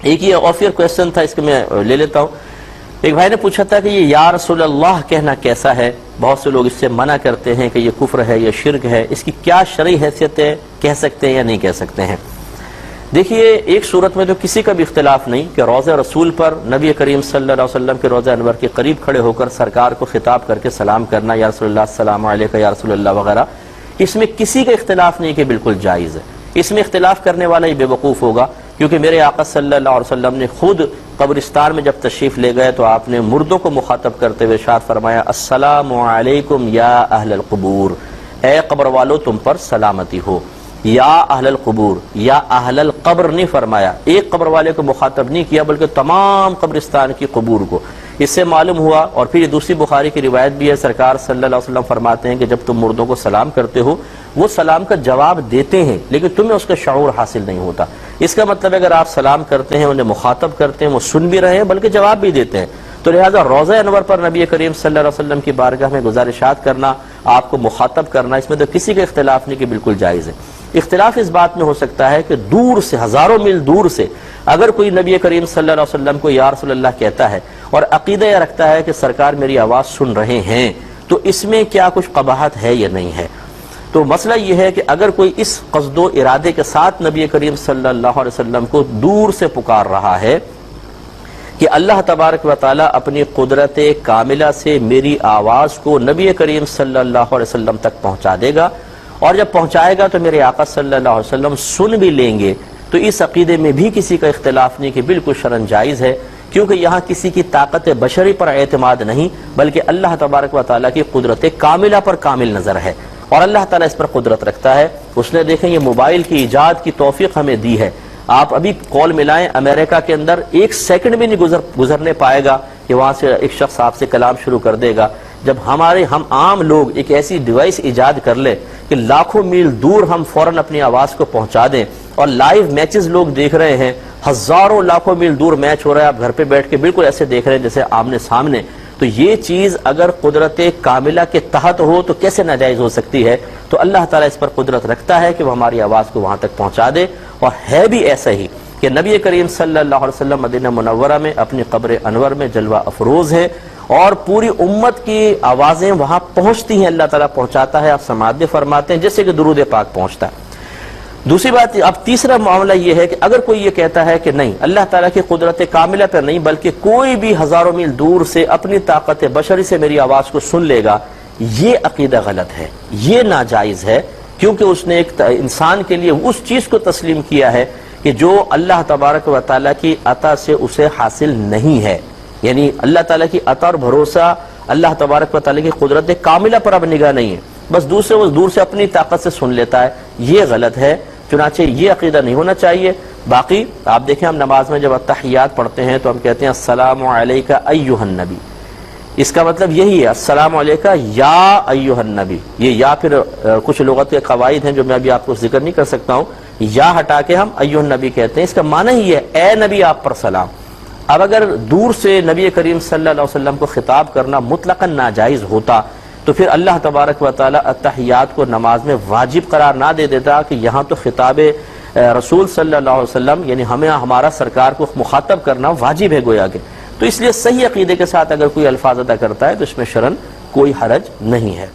ایک یہ اور پھر کویسچن تھا، اس کو میں لے لیتا ہوں. ایک بھائی نے پوچھا تھا کہ یہ یا رسول اللہ کہنا کیسا ہے؟ بہت سے لوگ اس سے منع کرتے ہیں کہ یہ کفر ہے، یہ شرک ہے، اس کی کیا شرعی حیثیت ہے، کہہ سکتے ہیں یا نہیں کہہ سکتے ہیں؟ دیکھیے، ایک صورت میں تو کسی کا بھی اختلاف نہیں کہ روضہ رسول پر نبی کریم صلی اللہ علیہ وسلم کے روضہ انور کے قریب کھڑے ہو کر سرکار کو خطاب کر کے سلام کرنا، یا رسول اللہ السلام علیکم یا رسول اللہ وغیرہ، اس میں کسی کا اختلاف نہیں کہ بالکل جائز ہے. اس میں اختلاف کرنے والا یہ بے وقوف ہوگا، کیونکہ میرے آقا صلی اللہ علیہ وسلم نے خود قبرستان میں جب تشریف لے گئے تو آپ نے مردوں کو مخاطب کرتے ہوئے ارشاد فرمایا، السلام علیکم یا اہل القبور، اے قبر والو تم پر سلامتی ہو. یا اہل القبور، یا اہل القبر نہیں فرمایا، ایک قبر والے کو مخاطب نہیں کیا بلکہ تمام قبرستان کی قبور کو. اس سے معلوم ہوا، اور پھر یہ دوسری بخاری کی روایت بھی ہے، سرکار صلی اللہ علیہ وسلم فرماتے ہیں کہ جب تم مردوں کو سلام کرتے ہو وہ سلام کا جواب دیتے ہیں لیکن تمہیں اس کا شعور حاصل نہیں ہوتا. اس کا مطلب اگر آپ سلام کرتے ہیں، انہیں مخاطب کرتے ہیں، وہ سن بھی رہے ہیں بلکہ جواب بھی دیتے ہیں. تو لہذا روضہ انور پر نبی کریم صلی اللہ علیہ وسلم کی بارگاہ میں گزارشات کرنا، آپ کو مخاطب کرنا، اس میں تو کسی کا اختلاف نہیں کہ بالکل جائز ہے. اختلاف اس بات میں ہو سکتا ہے کہ دور سے، ہزاروں میل دور سے اگر کوئی نبی کریم صلی اللہ علیہ وسلم کو یا رسول اللہ کہتا ہے اور عقیدہ یہ رکھتا ہے کہ سرکار میری آواز سن رہے ہیں، تو اس میں کیا کچھ قباحت ہے یا نہیں ہے. تو مسئلہ یہ ہے کہ اگر کوئی اس قصد و ارادے کے ساتھ نبی کریم صلی اللہ علیہ وسلم کو دور سے پکار رہا ہے کہ اللہ تبارک و تعالی اپنی قدرت کاملہ سے میری آواز کو نبی کریم صلی اللہ علیہ وسلم تک پہنچا دے گا، اور جب پہنچائے گا تو میرے آقا صلی اللہ علیہ وسلم سن بھی لیں گے، تو اس عقیدے میں بھی کسی کا اختلاف نہیں کہ بالکل شرعاً جائز ہے، کیونکہ یہاں کسی کی طاقت بشری پر اعتماد نہیں بلکہ اللہ تبارک و تعالیٰ کی قدرت کاملہ پر کامل نظر ہے، اور اللہ تعالیٰ اس پر قدرت رکھتا ہے. اس نے دیکھیں یہ موبائل کی ایجاد کی توفیق ہمیں دی ہے. آپ ابھی کال ملائیں، امریکہ کے اندر ایک سیکنڈ بھی نہیں گزرنے پائے گا کہ وہاں سے ایک شخص آپ سے کلام شروع کر دے گا. جب ہم عام لوگ ایک ایسی ڈیوائس ایجاد کر لے کہ لاکھوں میل دور ہم فوراً اپنی آواز کو پہنچا دیں، اور لائیو میچز لوگ دیکھ رہے ہیں، ہزاروں لاکھوں میل دور میچ ہو رہا ہے، آپ گھر پہ بیٹھ کے بالکل ایسے دیکھ رہے ہیں جیسے آمنے سامنے، تو یہ چیز اگر قدرت کاملہ کے تحت ہو تو کیسے ناجائز ہو سکتی ہے؟ تو اللہ تعالیٰ اس پر قدرت رکھتا ہے کہ وہ ہماری آواز کو وہاں تک پہنچا دے. اور ہے بھی ایسا ہی کہ نبی کریم صلی اللہ علیہ وسلم مدینہ منورہ میں اپنی قبر انور میں جلوہ افروز ہے، اور پوری امت کی آوازیں وہاں پہنچتی ہیں، اللہ تعالیٰ پہنچاتا ہے. آپ سماعت فرماتے ہیں جیسے کہ درود پاک پہنچتا ہے. دوسری بات، اب تیسرا معاملہ یہ ہے کہ اگر کوئی یہ کہتا ہے کہ نہیں، اللہ تعالیٰ کی قدرت کاملہ پر نہیں بلکہ کوئی بھی ہزاروں میل دور سے اپنی طاقت بشری سے میری آواز کو سن لے گا، یہ عقیدہ غلط ہے، یہ ناجائز ہے، کیونکہ اس نے ایک انسان کے لیے اس چیز کو تسلیم کیا ہے کہ جو اللہ تبارک و تعالیٰ کی عطا سے اسے حاصل نہیں ہے. یعنی اللہ تعالیٰ کی عطا اور بھروسہ اللہ تبارک و تعالیٰ کی قدرت کاملہ پر اب نگاہ نہیں ہے، بس دور سے اپنی طاقت سے سن لیتا ہے، یہ غلط ہے. چنانچہ یہ عقیدہ نہیں ہونا چاہیے. باقی آپ دیکھیں، ہم نماز میں جب التحیات پڑھتے ہیں تو ہم کہتے ہیں السلام علیکہ ایہا النبی، اس کا مطلب یہی ہے السلام علیکہ یا ایہا النبی. یہ یا پھر کچھ لغت کے قواعد ہیں جو میں ابھی آپ کو ذکر نہیں کر سکتا ہوں، یا ہٹا کے ہم ایہا النبی کہتے ہیں. اس کا معنی ہی ہے اے نبی آپ پر سلام. اب اگر دور سے نبی کریم صلی اللہ علیہ وسلم کو خطاب کرنا مطلقاً ناجائز ہوتا تو پھر اللہ تبارک و تعالیٰ التحیات کو نماز میں واجب قرار نہ دے دیتا کہ یہاں تو خطاب رسول صلی اللہ علیہ وسلم یعنی ہمیں ہمارا سرکار کو مخاطب کرنا واجب ہے گویا کہ. تو اس لیے صحیح عقیدے کے ساتھ اگر کوئی الفاظ ادا کرتا ہے تو اس میں شرعاً کوئی حرج نہیں ہے.